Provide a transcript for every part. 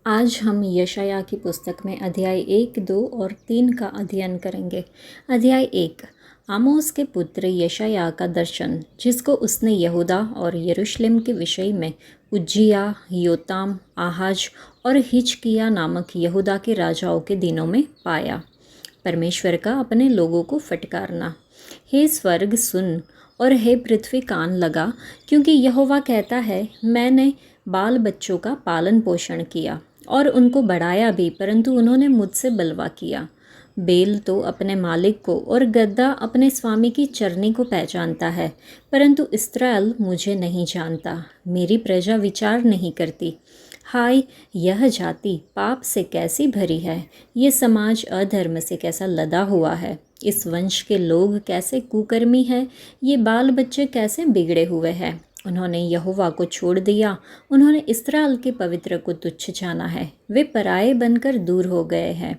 आज हम यशायाह की पुस्तक में अध्याय 1, 2 और 3 का अध्ययन करेंगे। अध्याय 1, आमोस के पुत्र यशायाह का दर्शन, जिसको उसने यहूदा और यरूशलेम के विषय में उज्जियाह, योताम, आहाज और हिजकिय्याह नामक यहूदा के राजाओं के दिनों में पाया। परमेश्वर का अपने लोगों को फटकारना। हे स्वर्ग सुन और हे पृथ्वी कान लगा, क्योंकि यहोवा कहता है, मैंने बाल बच्चों का पालन पोषण किया और उनको बढ़ाया भी, परंतु उन्होंने मुझसे बलवा किया। बेल तो अपने मालिक को और गद्दा अपने स्वामी की चरनी को पहचानता है, परंतु इस्राएल मुझे नहीं जानता। मेरी प्रजा विचार नहीं करती। हाय, यह जाति पाप से कैसी भरी है, ये समाज अधर्म से कैसा लदा हुआ है। इस वंश के लोग कैसे कुकर्मी हैं, ये बाल बच्चे कैसे बिगड़े हुए हैं। उन्होंने यहोवा को छोड़ दिया, उन्होंने इस्राएल के पवित्र को तुच्छ जाना है। वे पराये बनकर दूर हो गए हैं।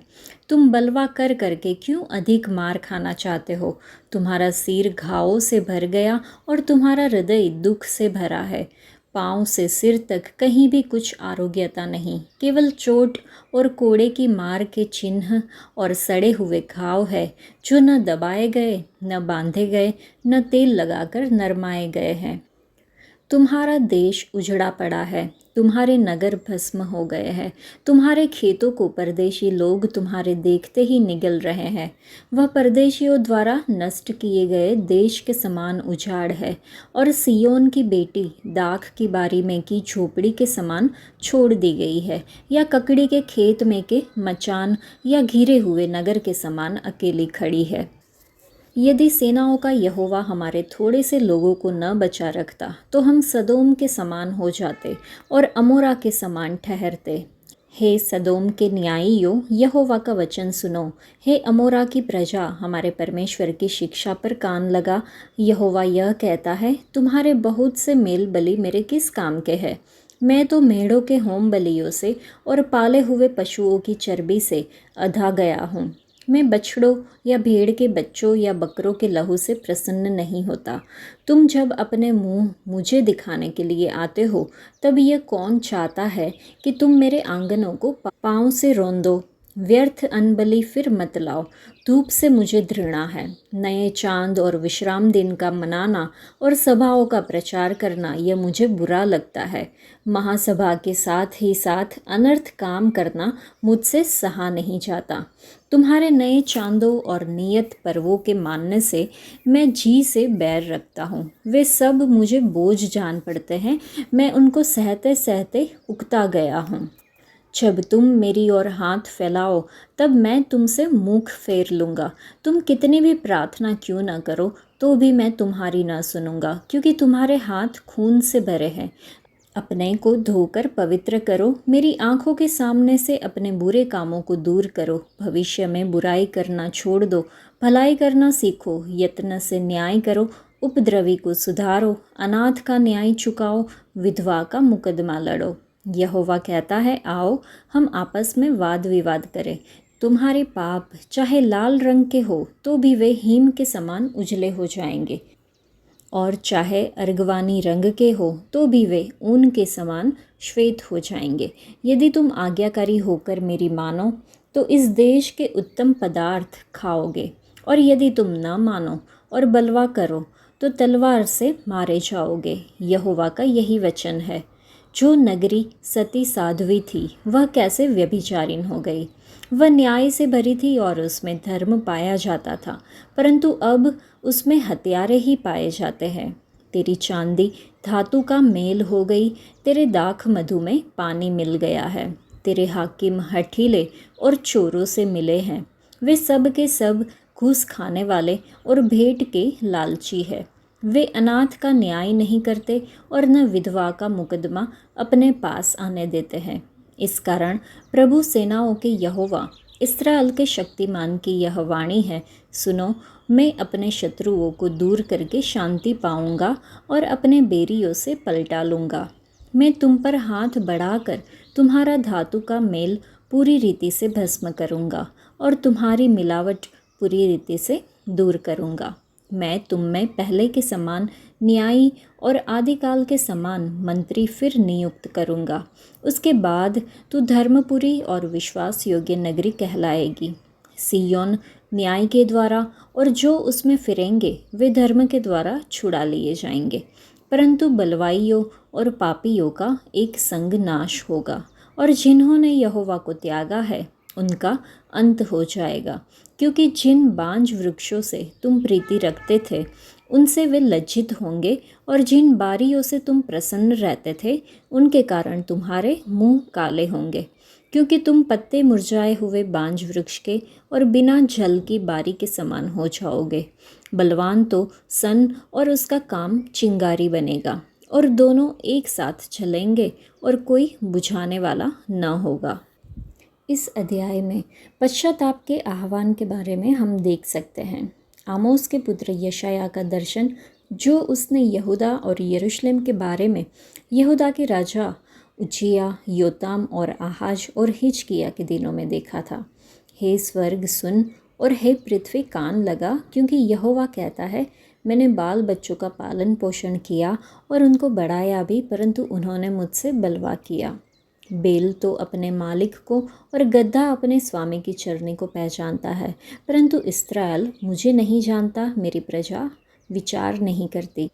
तुम बलवा कर करके क्यों अधिक मार खाना चाहते हो? तुम्हारा सिर घावों से भर गया और तुम्हारा हृदय दुख से भरा है। पाँव से सिर तक कहीं भी कुछ आरोग्यता नहीं, केवल चोट और कोड़े की मार के चिन्ह और सड़े हुए घाव है, जो न दबाए गए, न बांधे गए, न तेल लगाकर नरमाए गए हैं। तुम्हारा देश उजड़ा पड़ा है, तुम्हारे नगर भस्म हो गए हैं। तुम्हारे खेतों को परदेशी लोग तुम्हारे देखते ही निगल रहे हैं। वह परदेशियों द्वारा नष्ट किए गए देश के समान उजाड़ है, और सियोन की बेटी दाख की बारी में की झोपड़ी के समान छोड़ दी गई है, या ककड़ी के खेत में के मचान या घिरे हुए नगर के समान अकेली खड़ी है। यदि सेनाओं का यहोवा हमारे थोड़े से लोगों को न बचा रखता, तो हम सदोम के समान हो जाते और अमोरा के समान ठहरते। हे सदोम के न्यायियों, यहोवा का वचन सुनो। हे अमोरा की प्रजा, हमारे परमेश्वर की शिक्षा पर कान लगा। यहोवा यह कहता है, तुम्हारे बहुत से मेल बलि मेरे किस काम के हैं? मैं तो मेढ़ों के होम बलियों से और पाले हुए पशुओं की चर्बी से अधा गया हूँ। मैं बछड़ों या भेड़ के बच्चों या बकरों के लहू से प्रसन्न नहीं होता। तुम जब अपने मुंह मुझे दिखाने के लिए आते हो, तब यह कौन चाहता है कि तुम मेरे आंगनों को पाँव से रौंदो? व्यर्थ अनबलि फिर मत लाओ। धूप से मुझे घृणा है। नए चांद और विश्राम दिन का मनाना और सभाओं का प्रचार करना, यह मुझे बुरा लगता है। महासभा के साथ ही साथ अनर्थ काम करना मुझसे सहा नहीं जाता। तुम्हारे नए चांदों और नियत पर्वों के मानने से मैं जी से बैर रखता हूँ। वे सब मुझे बोझ जान पड़ते हैं, मैं उनको सहते सहते उकता गया हूँ। जब तुम मेरी ओर हाथ फैलाओ, तब मैं तुमसे मुख फेर लूँगा। तुम कितनी भी प्रार्थना क्यों न करो, तो भी मैं तुम्हारी न सुनूंगा, क्योंकि तुम्हारे हाथ खून से भरे हैं। अपने को धोकर पवित्र करो, मेरी आंखों के सामने से अपने बुरे कामों को दूर करो। भविष्य में बुराई करना छोड़ दो, भलाई करना सीखो। यत्न से न्याय करो, उपद्रवी को सुधारो, अनाथ का न्याय चुकाओ, विधवा का मुकदमा लड़ो। यहोवा कहता है, आओ हम आपस में वाद विवाद करें। तुम्हारे पाप चाहे लाल रंग के हो, तो भी वे हिम के समान उजले हो जाएंगे, और चाहे अर्गवानी रंग के हो, तो भी वे ऊन के समान श्वेत हो जाएंगे। यदि तुम आज्ञाकारी होकर मेरी मानो, तो इस देश के उत्तम पदार्थ खाओगे, और यदि तुम न मानो और बलवा करो, तो तलवार से मारे जाओगे। यहोवा का यही वचन है। जो नगरी सती साध्वी थी, वह कैसे व्यभिचारिण हो गई। वह न्याय से भरी थी और उसमें धर्म पाया जाता था, परंतु अब उसमें हत्यारे ही पाए जाते हैं। तेरी चांदी धातु का मेल हो गई, तेरे दाख मधु में पानी मिल गया है। तेरे हाकिम हठीले और चोरों से मिले हैं। वे सब के सब घूस खाने वाले और भेंट के लालची है। वे अनाथ का न्याय नहीं करते और न विधवा का मुकदमा अपने पास आने देते हैं। इस कारण प्रभु सेनाओं के यहोवा, इस्राएल के शक्तिमान की यह वाणी है, सुनो, मैं अपने शत्रुओं को दूर करके शांति पाऊंगा और अपने बेरियों से पलटा लूँगा। मैं तुम पर हाथ बढ़ाकर तुम्हारा धातु का मेल पूरी रीति से भस्म करूँगा और तुम्हारी मिलावट पूरी रीति से दूर करूँगा। मैं तुम में पहले के समान न्यायी और आदिकाल के समान मंत्री फिर नियुक्त करूँगा। उसके बाद तू धर्मपुरी और विश्वास योग्य नगरी कहलाएगी। सिय्योन न्याय के द्वारा और जो उसमें फिरेंगे वे धर्म के द्वारा छुड़ा लिए जाएंगे। परंतु बलवाइयों और पापियों का एक संग नाश होगा और जिन्होंने यहोवा को त्यागा है उनका अंत हो जाएगा, क्योंकि जिन बांज वृक्षों से तुम प्रीति रखते थे उनसे वे लज्जित होंगे और जिन बारियों से तुम प्रसन्न रहते थे उनके कारण तुम्हारे मुंह काले होंगे, क्योंकि तुम पत्ते मुरझाए हुए बांज वृक्ष के और बिना जल की बारी के समान हो जाओगे। बलवान तो सन और उसका काम चिंगारी बनेगा और दोनों एक साथ जलेंगे और कोई बुझाने वाला न होगा। इस अध्याय में पश्चाताप के आह्वान के बारे में हम देख सकते हैं। आमोस के पुत्र यशायाह का दर्शन जो उसने यहूदा और यरूशलेम के बारे में यहूदा के राजा उज्जियाह, योताम और आहाज और हिजकिय्याह के दिनों में देखा था। हे स्वर्ग सुन और हे पृथ्वी कान लगा, क्योंकि यहोवा कहता है, मैंने बाल बच्चों का पालन पोषण किया और उनको बढ़ाया भी, परंतु उन्होंने मुझसे बलवा किया। बेल तो अपने मालिक को और गदहा अपने स्वामी की चरनी को पहचानता है, परंतु इस्राएल मुझे नहीं जानता, मेरी प्रजा विचार नहीं करती।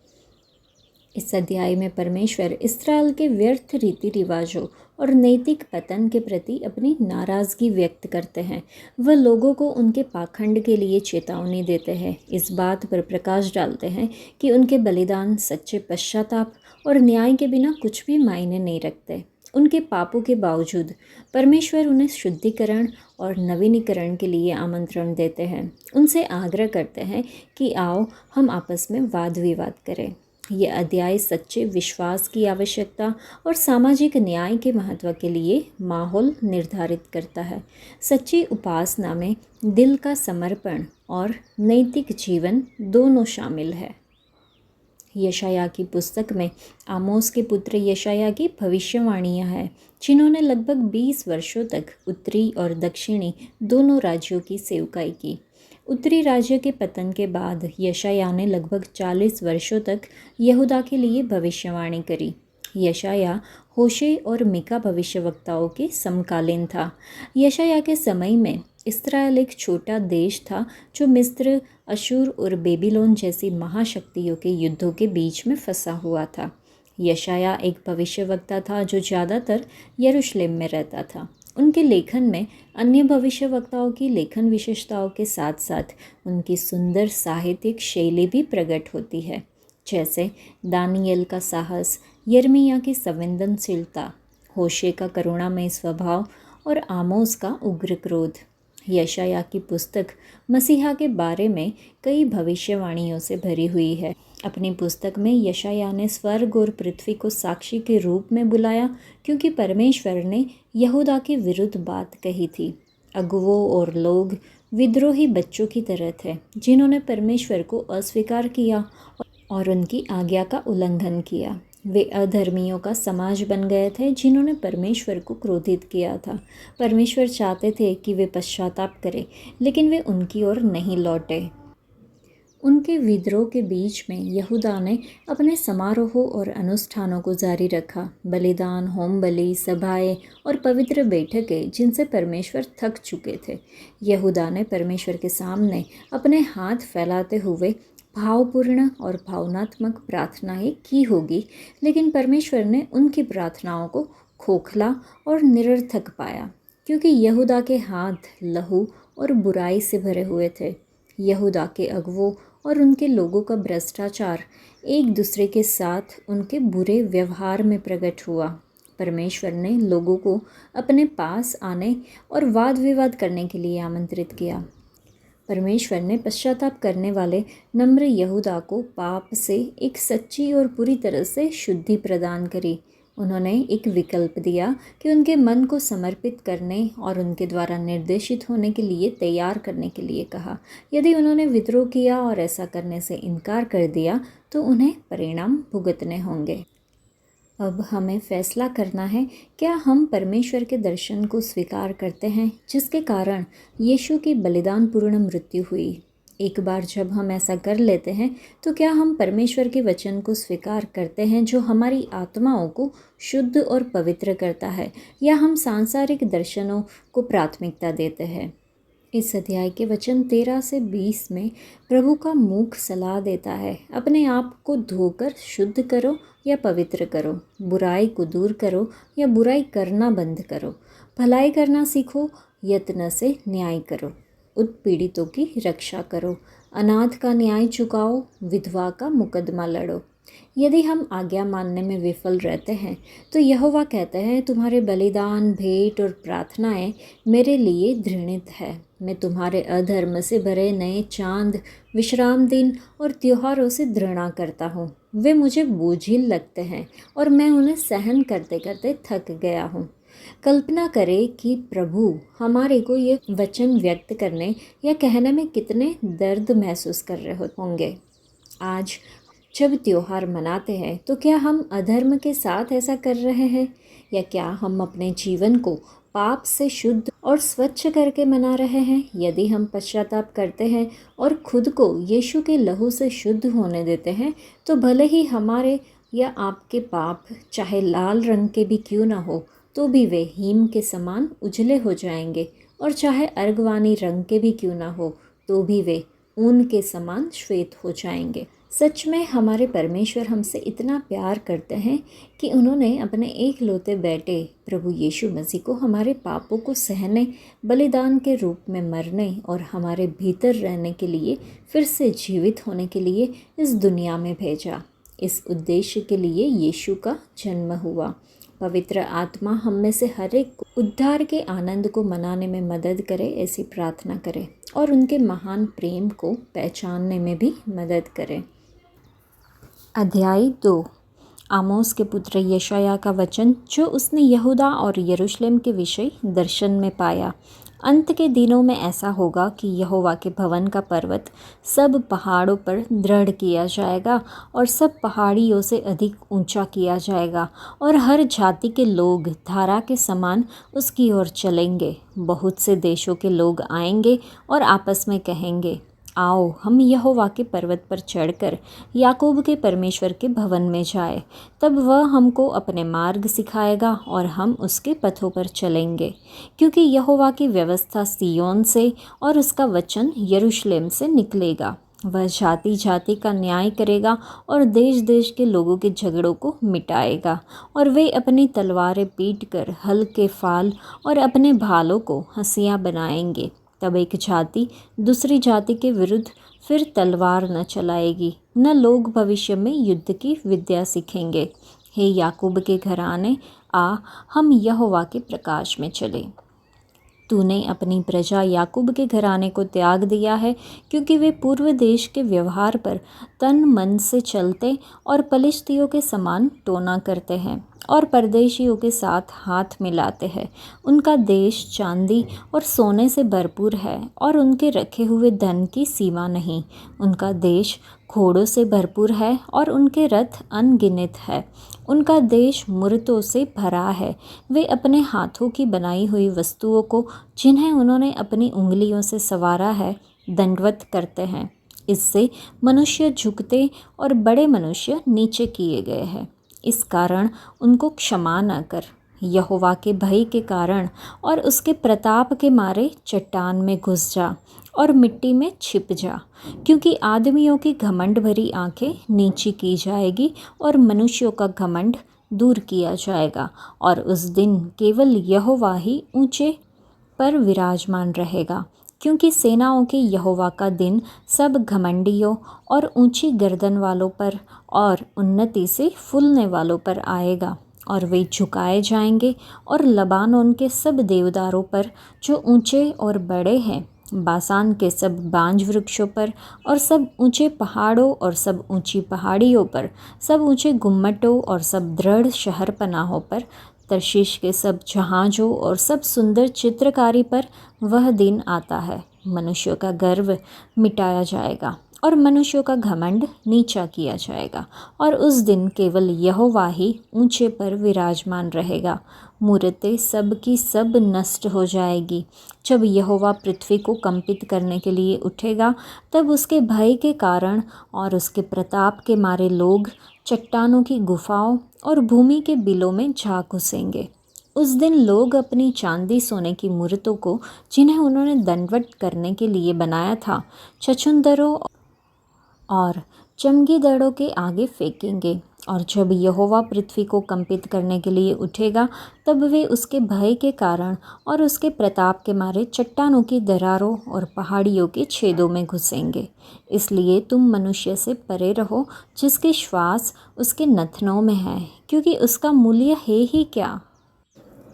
इस अध्याय में परमेश्वर इस्राएल के व्यर्थ रीति रिवाजों और नैतिक पतन के प्रति अपनी नाराज़गी व्यक्त करते हैं। वह लोगों को उनके पाखंड के लिए चेतावनी देते हैं, इस बात पर प्रकाश डालते हैं कि उनके बलिदान सच्चे पश्चाताप और न्याय के बिना कुछ भी मायने नहीं रखते। उनके पापों के बावजूद परमेश्वर उन्हें शुद्धिकरण और नवीनीकरण के लिए आमंत्रण देते हैं। उनसे आग्रह करते हैं कि आओ हम आपस में वाद विवाद करें। यह अध्याय सच्चे विश्वास की आवश्यकता और सामाजिक न्याय के महत्व के लिए माहौल निर्धारित करता है। सच्ची उपासना में दिल का समर्पण और नैतिक जीवन दोनों शामिल है। यशायाह की पुस्तक में आमोस के पुत्र यशायाह की भविष्यवाणियाँ हैं, जिन्होंने लगभग 20 वर्षों तक उत्तरी और दक्षिणी दोनों राज्यों की सेवकाई की। उत्तरी राज्य के पतन के बाद यशायाह ने लगभग 40 वर्षों तक यहूदा के लिए भविष्यवाणी करी। यशायाह होशे और मीका भविष्यवक्ताओं के समकालीन था। यशायाह के समय में इस्राएल एक छोटा देश था जो मिस्र, अशूर और बेबीलोन जैसी महाशक्तियों के युद्धों के बीच में फंसा हुआ था। यशायाह एक भविष्यवक्ता था जो ज़्यादातर यरूशलेम में रहता था। उनके लेखन में अन्य भविष्यवक्ताओं की लेखन विशेषताओं के साथ साथ उनकी सुंदर साहित्यिक शैली भी प्रकट होती है, जैसे दानियेल का साहस, यिर्मयाह की संवेदनशीलता, होशे का करुणामय स्वभाव और आमोस का उग्र क्रोध। यशायाह की पुस्तक मसीहा के बारे में कई भविष्यवाणियों से भरी हुई है। अपनी पुस्तक में यशायाह ने स्वर्ग और पृथ्वी को साक्षी के रूप में बुलाया, क्योंकि परमेश्वर ने यहूदा के विरुद्ध बात कही थी। अगुवों और लोग विद्रोही बच्चों की तरह थे, जिन्होंने परमेश्वर को अस्वीकार किया और उनकी आज्ञा का उल्लंघन किया। वे अधर्मियों का समाज बन गए थे, जिन्होंने परमेश्वर को क्रोधित किया था। परमेश्वर चाहते थे कि वे पश्चाताप करें, लेकिन वे उनकी ओर नहीं लौटे। उनके विद्रोह के बीच में यहूदा ने अपने समारोहों और अनुष्ठानों को जारी रखा। बलिदान, होम बलि, सभाएं और पवित्र बैठकें जिनसे परमेश्वर थक चुके थे। यहूदा ने परमेश्वर के सामने अपने हाथ फैलाते हुए भावपूर्ण और भावनात्मक प्रार्थनाएं की होगी, लेकिन परमेश्वर ने उनकी प्रार्थनाओं को खोखला और निरर्थक पाया, क्योंकि यहूदा के हाथ लहू और बुराई से भरे हुए थे। यहूदा के अगुवों और उनके लोगों का भ्रष्टाचार एक दूसरे के साथ उनके बुरे व्यवहार में प्रकट हुआ। परमेश्वर ने लोगों को अपने पास आने और वाद विवाद करने के लिए आमंत्रित किया। परमेश्वर ने पश्चाताप करने वाले नम्र यहूदा को पाप से एक सच्ची और पूरी तरह से शुद्धि प्रदान करी। उन्होंने एक विकल्प दिया कि उनके मन को समर्पित करने और उनके द्वारा निर्देशित होने के लिए तैयार करने के लिए कहा। यदि उन्होंने विद्रोह किया और ऐसा करने से इनकार कर दिया तो उन्हें परिणाम भुगतने होंगे। अब हमें फैसला करना है, क्या हम परमेश्वर के दर्शन को स्वीकार करते हैं जिसके कारण यीशु की बलिदान पूर्ण मृत्यु हुई। एक बार जब हम ऐसा कर लेते हैं तो क्या हम परमेश्वर के वचन को स्वीकार करते हैं जो हमारी आत्माओं को शुद्ध और पवित्र करता है, या हम सांसारिक दर्शनों को प्राथमिकता देते हैं? इस अध्याय के वचन 13 से 20 में प्रभु का मुख सलाह देता है, अपने आप को धोकर शुद्ध करो या पवित्र करो, बुराई को दूर करो या बुराई करना बंद करो, भलाई करना सीखो, यत्न से न्याय करो, उत्पीड़ितों की रक्षा करो, अनाथ का न्याय चुकाओ, विधवा का मुकदमा लड़ो। यदि हम आज्ञा मानने में विफल रहते हैं तो यहोवा कहते हैं, तुम्हारे बलिदान, भेंट और प्रार्थनाएं मेरे लिए घृणित है। मैं तुम्हारे अधर्म से भरे नए चांद, विश्राम दिन और त्योहारों से घृणा करता हूँ। वे मुझे बोझिल लगते हैं और मैं उन्हें सहन करते करते थक गया हूँ। कल्पना करें कि प्रभु हमारे को ये वचन व्यक्त करने या कहने में कितने दर्द महसूस कर रहे होंगे। आज जब त्योहार मनाते हैं तो क्या हम अधर्म के साथ ऐसा कर रहे हैं, या क्या हम अपने जीवन को पाप से शुद्ध और स्वच्छ करके मना रहे हैं? यदि हम पश्चाताप करते हैं और खुद को यीशु के लहू से शुद्ध होने देते हैं तो भले ही हमारे या आपके पाप चाहे लाल रंग के भी क्यों ना हो तो भी वे हिम के समान उजले हो जाएंगे, और चाहे अर्गवानी रंग के भी क्यों ना हो तो भी वे ऊन के समान श्वेत हो जाएंगे। सच में हमारे परमेश्वर हमसे इतना प्यार करते हैं कि उन्होंने अपने एकलौते बेटे प्रभु यीशु मसीह को हमारे पापों को सहने, बलिदान के रूप में मरने और हमारे भीतर रहने के लिए, फिर से जीवित होने के लिए इस दुनिया में भेजा। इस उद्देश्य के लिए यीशु का जन्म हुआ। पवित्र आत्मा हम में से हर एक उद्धार के आनंद को मनाने में मदद करे, ऐसी प्रार्थना करें और उनके महान प्रेम को पहचानने में भी मदद करें। अध्याय 2। आमोस के पुत्र यशायाह का वचन जो उसने यहूदा और यरूशलेम के विषय दर्शन में पाया। अंत के दिनों में ऐसा होगा कि यहोवा के भवन का पर्वत सब पहाड़ों पर दृढ़ किया जाएगा और सब पहाड़ियों से अधिक ऊंचा किया जाएगा, और हर जाति के लोग धारा के समान उसकी ओर चलेंगे। बहुत से देशों के लोग आएंगे और आपस में कहेंगे, आओ हम यहोवा के पर्वत पर चढ़कर याकूब के परमेश्वर के भवन में जाए। तब वह हमको अपने मार्ग सिखाएगा और हम उसके पथों पर चलेंगे। क्योंकि यहोवा की व्यवस्था सिय्योन से और उसका वचन यरूशलेम से निकलेगा। वह जाति जाति का न्याय करेगा और देश देश के लोगों के झगड़ों को मिटाएगा, और वे अपनी तलवारें पीटकर हल के फाल और अपने भालों को हंसियाँ बनाएंगे। तब एक जाति दूसरी जाति के विरुद्ध फिर तलवार न चलाएगी, न लोग भविष्य में युद्ध की विद्या सीखेंगे। हे याकूब के घराने, आ हम यहोवा के प्रकाश में चले। तूने अपनी प्रजा याकूब के घराने को त्याग दिया है, क्योंकि वे पूर्व देश के व्यवहार पर तन मन से चलते और पलिश्तियों के समान टोना करते हैं और परदेशियों के साथ हाथ मिलाते हैं। उनका देश चांदी और सोने से भरपूर है और उनके रखे हुए धन की सीमा नहीं। उनका देश घोड़ों से भरपूर है और उनके रथ अनगिनत है। उनका देश मूर्तों से भरा है। वे अपने हाथों की बनाई हुई वस्तुओं को, जिन्हें उन्होंने अपनी उंगलियों से संवारा है, दंडवत करते हैं। इससे मनुष्य झुकते और बड़े मनुष्य नीचे किए गए हैं। इस कारण उनको क्षमा न कर। यहोवा के भय के कारण और उसके प्रताप के मारे चट्टान में घुस जा और मिट्टी में छिप जा, क्योंकि आदमियों की घमंड भरी आंखें नीची की जाएगी और मनुष्यों का घमंड दूर किया जाएगा, और उस दिन केवल यहोवा ही ऊंचे पर विराजमान रहेगा। क्योंकि सेनाओं के यहोवा का दिन सब घमंडियों और ऊंची गर्दन वालों पर और उन्नति से फूलने वालों पर आएगा, और वे झुकाए जाएंगे और लबानोन के सब देवदारों पर जो ऊंचे और बड़े हैं, बासान के सब बांज वृक्षों पर और सब ऊंचे पहाड़ों और सब ऊंची पहाड़ियों पर, सब ऊंचे गुम्मटों और सब दृढ़ शहर पनाहों पर, तर्शीश के सब जहाज़ों और सब सुंदर चित्रकारी पर वह दिन आता है। मनुष्यों का गर्व मिटाया जाएगा और मनुष्यों का घमंड नीचा किया जाएगा और उस दिन केवल यहोवा ही ऊंचे पर विराजमान रहेगा। मूरतें सब की सब नष्ट हो जाएगी। जब यहोवा पृथ्वी को कंपित करने के लिए उठेगा, तब उसके भय के कारण और उसके प्रताप के मारे लोग चट्टानों की गुफाओं और भूमि के बिलों में जा घुसेंगे। उस दिन लोग अपनी चांदी सोने की मूर्तों को, जिन्हें उन्होंने दंडवत करने के लिए बनाया था, छछूंदरों और चमगीदड़ों के आगे फेंकेंगे। और जब यहोवा पृथ्वी को कंपित करने के लिए उठेगा, तब वे उसके भय के कारण और उसके प्रताप के मारे चट्टानों की दरारों और पहाड़ियों के छेदों में घुसेंगे। इसलिए तुम मनुष्य से परे रहो, जिसके श्वास उसके नथनों में है, क्योंकि उसका मूल्य है ही क्या।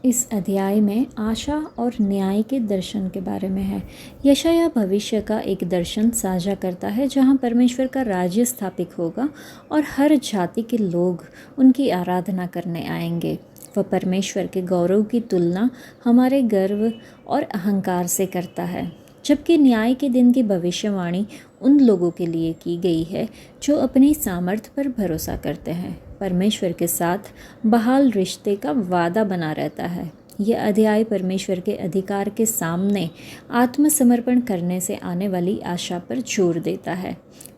इस अध्याय में आशा और न्याय के दर्शन के बारे में है। यशायाह भविष्य का एक दर्शन साझा करता है, जहां परमेश्वर का राज्य स्थापित होगा और हर जाति के लोग उनकी आराधना करने आएंगे। वह परमेश्वर के गौरव की तुलना हमारे गर्व और अहंकार से करता है, जबकि न्याय के दिन की भविष्यवाणी उन लोगों के लिए की गई है जो अपनी सामर्थ्य पर भरोसा करते हैं। परमेश्वर के साथ बहाल रिश्ते का वादा बना रहता है। यह अध्याय परमेश्वर के अधिकार के सामने आत्मसमर्पण करने से आने वाली आशा पर जोर देता है।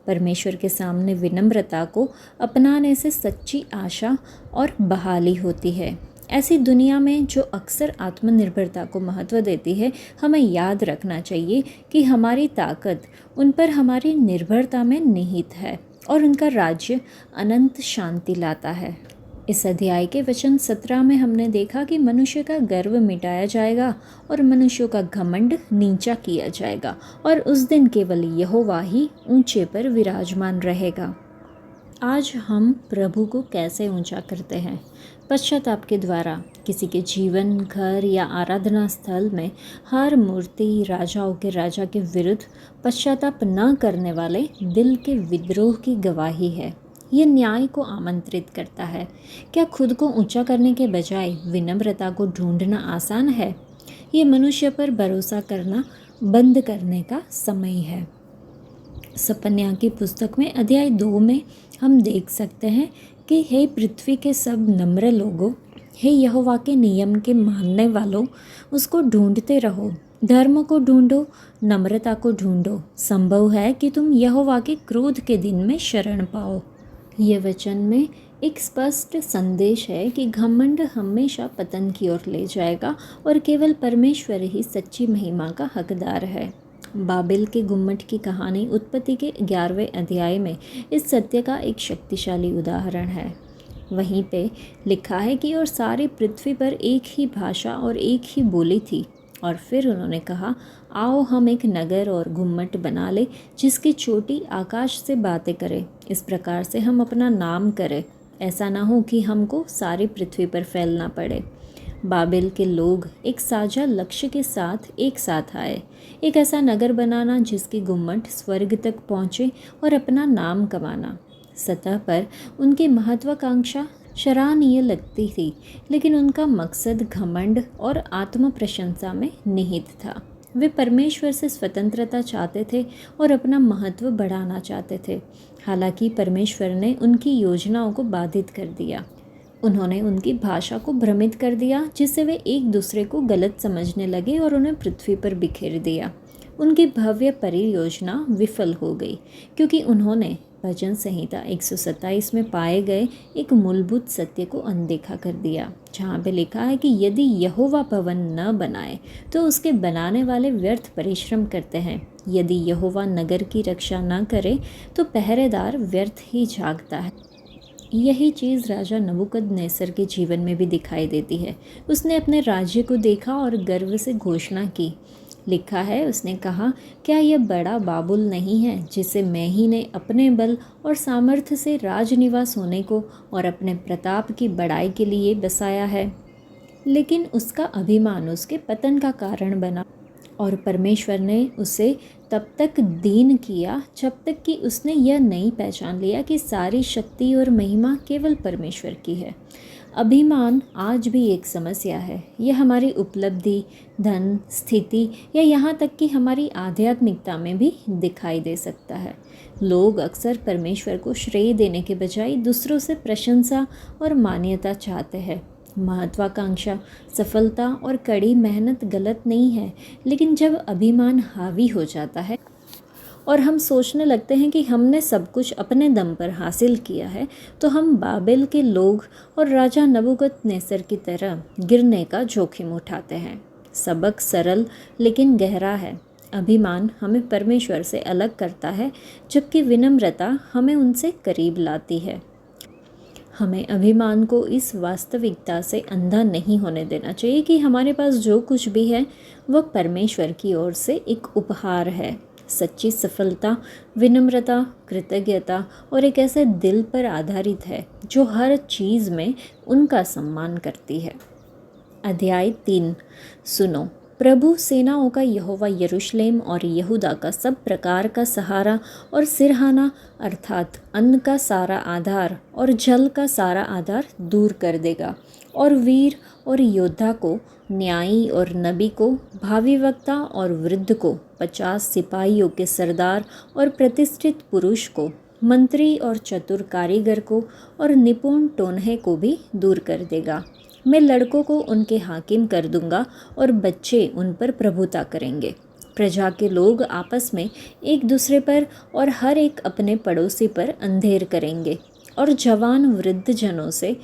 परमेश्वर के सामने विनम्रता को अपनाने से सच्ची आशा और बहाली होती है। ऐसी दुनिया में जो अक्सर आत्मनिर्भरता को महत्व देती है, हमें याद रखना चाहिए कि हमारी ताकत उन पर हमारी निर्भरता में निहित है और उनका राज्य अनंत शांति लाता है। इस अध्याय के वचन 17 में हमने देखा कि मनुष्य का गर्व मिटाया जाएगा और मनुष्यों का घमंड नीचा किया जाएगा और उस दिन केवल यहोवा ही ऊंचे पर विराजमान रहेगा। आज हम प्रभु को कैसे ऊंचा करते हैं? पश्चाताप के द्वारा। किसी के जीवन, घर या आराधना स्थल में हर मूर्ति राजाओं के राजा के विरुद्ध पश्चाताप न करने वाले दिल के विद्रोह की गवाही है। यह न्याय को आमंत्रित करता है। क्या खुद को ऊंचा करने के बजाय विनम्रता को ढूंढना आसान है? ये मनुष्य पर भरोसा करना बंद करने का समय है। सपन्या की पुस्तक में अध्याय 2 में हम देख सकते हैं कि हे पृथ्वी के सब नम्र लोगों, हे यहोवा के नियम के मानने वालों, उसको ढूंढते रहो, धर्म को ढूंढो, नम्रता को ढूंढो। संभव है कि तुम यहोवा के क्रोध के दिन में शरण पाओ। ये वचन में एक स्पष्ट संदेश है कि घमंड हमेशा पतन की ओर ले जाएगा और केवल परमेश्वर ही सच्ची महिमा का हकदार है। बाबिल के गुम्मट की कहानी उत्पत्ति के 11वें अध्याय में इस सत्य का एक शक्तिशाली उदाहरण है। वहीं पे लिखा है कि और सारी पृथ्वी पर एक ही भाषा और एक ही बोली थी। और फिर उन्होंने कहा, आओ हम एक नगर और गुम्मट बना ले, जिसकी चोटी आकाश से बातें करे। इस प्रकार से हम अपना नाम करें, ऐसा ना हो कि हमको सारी पृथ्वी पर फैलना पड़े। बाबिल के लोग एक साझा लक्ष्य के साथ एक साथ आए, एक ऐसा नगर बनाना जिसकी गुम्मट स्वर्ग तक पहुँचे और अपना नाम कमाना। सतह पर उनकी महत्वाकांक्षा सराहनीय लगती थी, लेकिन उनका मकसद घमंड और आत्म प्रशंसा में निहित था। वे परमेश्वर से स्वतंत्रता चाहते थे और अपना महत्व बढ़ाना चाहते थे। हालांकि परमेश्वर ने उनकी योजनाओं को बाधित कर दिया। उन्होंने उनकी भाषा को भ्रमित कर दिया, जिससे वे एक दूसरे को गलत समझने लगे और उन्हें पृथ्वी पर बिखेर दिया। उनकी भव्य परियोजना विफल हो गई, क्योंकि उन्होंने भजन संहिता 127 में पाए गए एक मूलभूत सत्य को अनदेखा कर दिया, जहाँ पे लिखा है कि यदि यहोवा भवन न बनाए तो उसके बनाने वाले व्यर्थ परिश्रम करते हैं। यदि यहोवा नगर की रक्षा न करे तो पहरेदार व्यर्थ ही जागता है। यही चीज़ राजा नबूकदनेस्सर के जीवन में भी दिखाई देती है। उसने अपने राज्य को देखा और गर्व से घोषणा की। लिखा है, उसने कहा, क्या यह बड़ा बाबुल नहीं है, जिसे मैं ही ने अपने बल और सामर्थ्य से राजनिवास होने को और अपने प्रताप की बड़ाई के लिए बसाया है। लेकिन उसका अभिमान उसके पतन का कारण बना और परमेश्वर ने उसे तब तक दीन किया जब तक कि उसने यह नहीं पहचान लिया कि सारी शक्ति और महिमा केवल परमेश्वर की है। अभिमान आज भी एक समस्या है। यह हमारी उपलब्धि, धन, स्थिति या यहाँ तक कि हमारी आध्यात्मिकता में भी दिखाई दे सकता है। लोग अक्सर परमेश्वर को श्रेय देने के बजाय दूसरों से प्रशंसा और मान्यता चाहते हैं। महत्वाकांक्षा, सफलता और कड़ी मेहनत गलत नहीं है, लेकिन जब अभिमान हावी हो जाता है और हम सोचने लगते हैं कि हमने सब कुछ अपने दम पर हासिल किया है, तो हम बाबेल के लोग और राजा नबूकदनेस्सर की तरह गिरने का जोखिम उठाते हैं। सबक सरल लेकिन गहरा है। अभिमान हमें परमेश्वर से अलग करता है, जबकि विनम्रता हमें उनसे करीब लाती है। हमें अभिमान को इस वास्तविकता से अंधा नहीं होने देना चाहिए कि हमारे पास जो कुछ भी है वह परमेश्वर की ओर से एक उपहार है। सच्ची सफलता विनम्रता, कृतज्ञता और एक ऐसे दिल पर आधारित है जो हर चीज़ में उनका सम्मान करती है। अध्याय 3। सुनो, प्रभु सेनाओं का यहोवा यरूशलेम और यहूदा का सब प्रकार का सहारा और सिरहाना अर्थात अन्न का सारा आधार और जल का सारा आधार दूर कर देगा, और वीर और योद्धा को, न्यायी और नबी को, भावी वक्ता और वृद्ध को, 50 सिपाहियों के सरदार और प्रतिष्ठित पुरुष को, मंत्री और चतुर कारीगर को और निपुण टोन्हे को भी दूर कर देगा। मैं लड़कों को उनके हाकिम कर दूंगा और बच्चे उन पर प्रभुता करेंगे। प्रजा के लोग आपस में एक दूसरे पर और हर एक अपने पड़ोसी पर अंधेर करेंगे, और जवान वृद्ध जनों से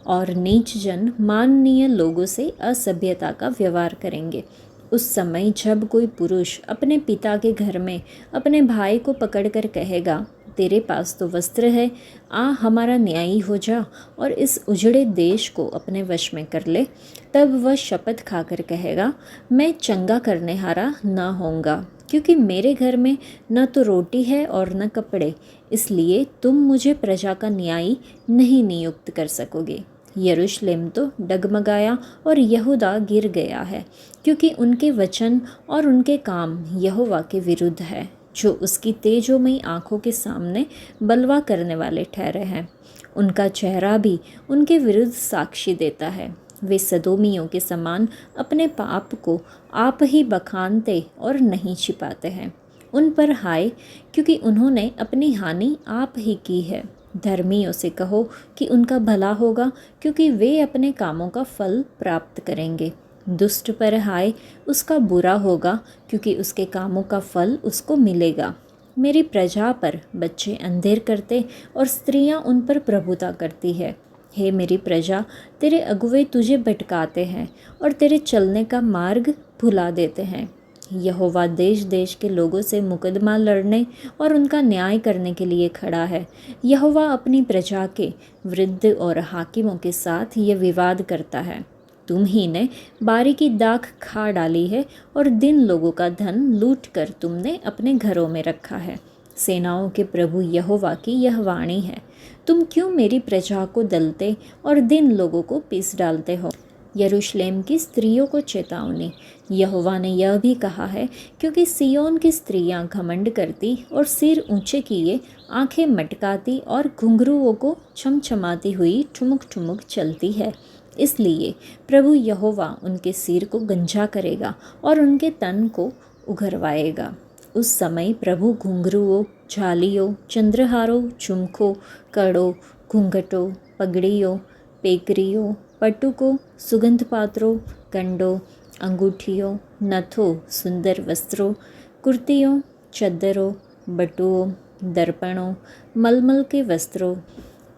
और नीच जन माननीय लोगों से असभ्यता का व्यवहार करेंगे। उस समय जब कोई पुरुष अपने पिता के घर में अपने भाई को पकड़कर कहेगा, तेरे पास तो वस्त्र है, आ हमारा न्यायी हो जा और इस उजड़े देश को अपने वश में कर ले, तब वह शपथ खाकर कहेगा, मैं चंगा करने हारा न होऊंगा, क्योंकि मेरे घर में न तो रोटी है और न कपड़े, इसलिए तुम मुझे प्रजा का न्यायी नहीं नियुक्त कर सकोगे। यरूशलेम तो डगमगाया और यहूदा गिर गया है, क्योंकि उनके वचन और उनके काम यहोवा के विरुद्ध है, जो उसकी तेजोमयी आँखों के सामने बलवा करने वाले ठहरे हैं। उनका चेहरा भी उनके विरुद्ध साक्षी देता है। वे सदोमियों के समान अपने पाप को आप ही बखानते और नहीं छिपाते हैं। उन पर हाय, क्योंकि उन्होंने अपनी हानि आप ही की है। धर्मियों से कहो कि उनका भला होगा, क्योंकि वे अपने कामों का फल प्राप्त करेंगे। दुष्ट पर हाय, उसका बुरा होगा, क्योंकि उसके कामों का फल उसको मिलेगा। मेरी प्रजा पर बच्चे अंधेर करते और स्त्रियां उन पर प्रभुता करती है। हे मेरी प्रजा, तेरे अगुवे तुझे भटकाते हैं और तेरे चलने का मार्ग भुला देते हैं। यहोवा देश देश के लोगों से मुकदमा लड़ने और उनका न्याय करने के लिए खड़ा है। यहोवा अपनी प्रजा के वृद्ध और हाकिमों के साथ ये विवाद करता है। तुम ही ने बारी की दाख खा डाली है और दिन लोगों का धन लूट कर तुमने अपने घरों में रखा है। सेनाओं के प्रभु यहोवा की यह वाणी है, तुम क्यों मेरी प्रजा को दलते और दिन लोगों को पीस डालते हो। यरूशलेम की स्त्रियों को चेतावनी, यहोवा ने यह भी कहा है, क्योंकि सियोन की स्त्रियां घमंड करती और सिर ऊंचे किए, आंखें मटकाती और घुंघरूओं को छमछमाती हुई ठुमुक ठुमुक चलती है, इसलिए प्रभु यहोवा उनके सिर को गंजा करेगा और उनके तन को उघरवाएगा। उस समय प्रभु घुंघरूओं, झालियों, चंद्रहारों, झुमकों, कड़ों, घूंघटों, पगड़ियों, पेकरियों, पटुकों, सुगंध पात्रों, कंडों, अंगूठियों, नथों, सुंदर वस्त्रों, कुर्तियों, चद्दरों, बटुओं, दर्पणों, मलमल के वस्त्रों,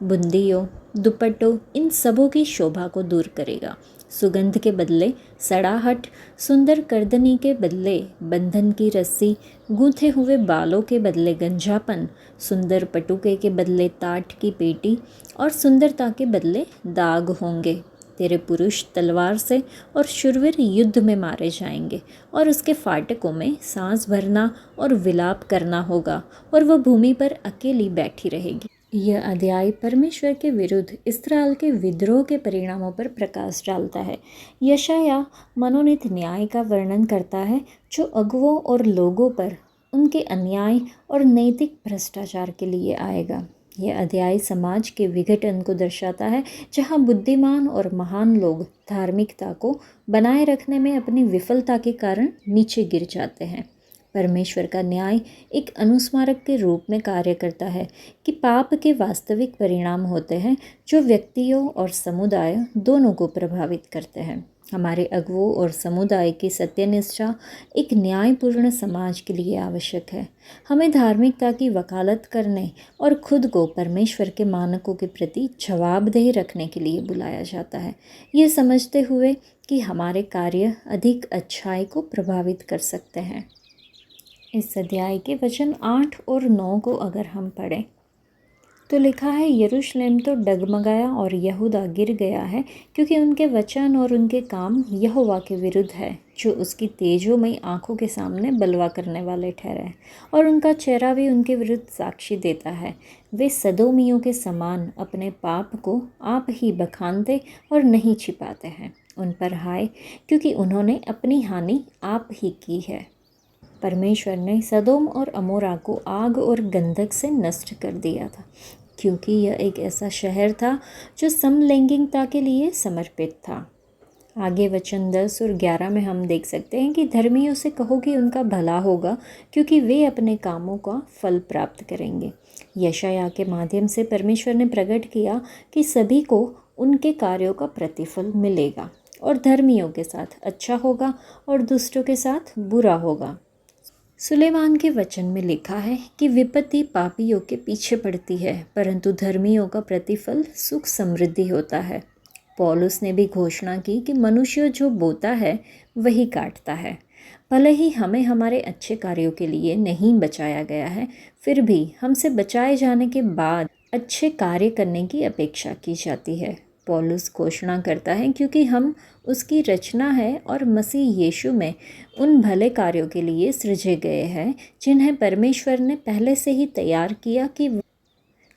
बुंदियों, दुपट्टों, इन सबों की शोभा को दूर करेगा। सुगंध के बदले सड़ाहट, सुंदर करदनी के बदले बंधन की रस्सी, गूंथे हुए बालों के बदले गंजापन, सुंदर पटुके के बदले ताट की पेटी और सुंदरता के बदले दाग होंगे। तेरे पुरुष तलवार से और शूरवीर युद्ध में मारे जाएंगे, और उसके फाटकों में सांस भरना और विलाप करना होगा, और वह भूमि पर अकेली बैठी रहेगी। यह अध्याय परमेश्वर के विरुद्ध इस्राएल के विद्रोह के परिणामों पर प्रकाश डालता है। यशायाह मनोनीत न्याय का वर्णन करता है, जो अगुओं और लोगों पर उनके अन्याय और नैतिक भ्रष्टाचार के लिए आएगा। यह अध्याय समाज के विघटन को दर्शाता है, जहाँ बुद्धिमान और महान लोग धार्मिकता को बनाए रखने में अपनी विफलता के कारण नीचे गिर जाते हैं। परमेश्वर का न्याय एक अनुस्मारक के रूप में कार्य करता है कि पाप के वास्तविक परिणाम होते हैं जो व्यक्तियों और समुदाय दोनों को प्रभावित करते हैं। हमारे अगुओं और समुदाय की सत्यनिष्ठा एक न्यायपूर्ण समाज के लिए आवश्यक है। हमें धार्मिकता की वकालत करने और खुद को परमेश्वर के मानकों के प्रति जवाबदेह रखने के लिए बुलाया जाता है, ये समझते हुए कि हमारे कार्य अधिक अच्छाई को प्रभावित कर सकते हैं। इस अध्याय के वचन 8 और 9 को अगर हम पढ़ें तो लिखा है, यरूशलेम तो डगमगाया और यहूदा गिर गया है, क्योंकि उनके वचन और उनके काम यहोवा के विरुद्ध है, जो उसकी तेजोमयी आँखों के सामने बलवा करने वाले ठहरे, और उनका चेहरा भी उनके विरुद्ध साक्षी देता है। वे सदोमियों के समान अपने पाप को आप ही बखानते और नहीं छिपाते हैं। उन पर हाय, क्योंकि उन्होंने अपनी हानि आप ही की है। परमेश्वर ने सदोम और अमोरा को आग और गंधक से नष्ट कर दिया था, क्योंकि यह एक ऐसा शहर था जो समलैंगिकता के लिए समर्पित था। आगे वचन 10 और 11 में हम देख सकते हैं कि धर्मियों से कहो कि उनका भला होगा, क्योंकि वे अपने कामों का फल प्राप्त करेंगे। यशायाह के माध्यम से परमेश्वर ने प्रकट किया कि सभी को उनके कार्यों का प्रतिफल मिलेगा, और धर्मियों के साथ अच्छा होगा और दुष्टों के साथ बुरा होगा। सुलेमान के वचन में लिखा है कि विपत्ति पापियों के पीछे पड़ती है, परंतु धर्मियों का प्रतिफल सुख समृद्धि होता है। पौलुस ने भी घोषणा की कि मनुष्य जो बोता है वही काटता है। भले ही हमें हमारे अच्छे कार्यों के लिए नहीं बचाया गया है, फिर भी हमसे बचाए जाने के बाद अच्छे कार्य करने की अपेक्षा की जाती है। पौलुस घोषणा करता है, क्योंकि हम उसकी रचना है और मसीह यीशु में उन भले कार्यों के लिए सृजे गए हैं जिन्हें परमेश्वर ने पहले से ही तैयार किया कि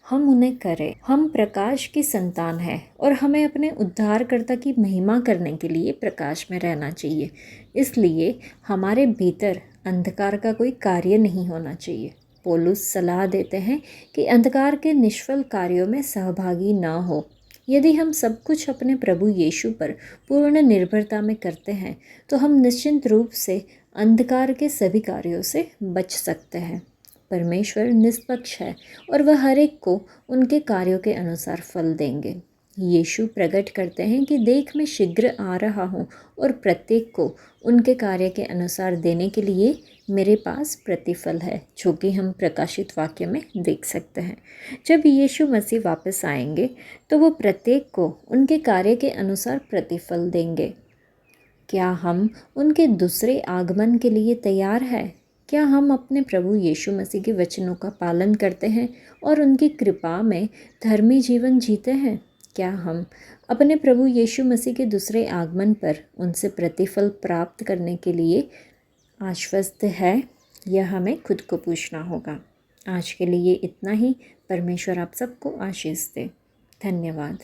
हम उन्हें करें। हम प्रकाश की संतान हैं और हमें अपने उद्धारकर्ता की महिमा करने के लिए प्रकाश में रहना चाहिए। इसलिए हमारे भीतर अंधकार का कोई कार्य नहीं होना चाहिए। पौलुस सलाह देते हैं कि अंधकार के निष्फल कार्यों में सहभागी न हो। यदि हम सब कुछ अपने प्रभु यीशु पर पूर्ण निर्भरता में करते हैं, तो हम निश्चित रूप से अंधकार के सभी कार्यों से बच सकते हैं। परमेश्वर निष्पक्ष है और वह हर एक को उनके कार्यों के अनुसार फल देंगे। यीशु प्रकट करते हैं कि देख मैं शीघ्र आ रहा हूँ और प्रत्येक को उनके कार्य के अनुसार देने के लिए मेरे पास प्रतिफल है, जो कि हम प्रकाशित वाक्य में देख सकते हैं। जब यीशु मसीह वापस आएंगे तो वो प्रत्येक को उनके कार्य के अनुसार प्रतिफल देंगे। क्या हम उनके दूसरे आगमन के लिए तैयार हैं? क्या हम अपने प्रभु यीशु मसीह के वचनों का पालन करते हैं और उनकी कृपा में धर्मी जीवन जीते हैं? क्या हम अपने प्रभु यीशु मसीह के दूसरे आगमन पर उनसे प्रतिफल प्राप्त करने के लिए आश्वस्त है? यह हमें खुद को पूछना होगा। आज के लिए इतना ही। परमेश्वर आप सबको आशीष दे। धन्यवाद।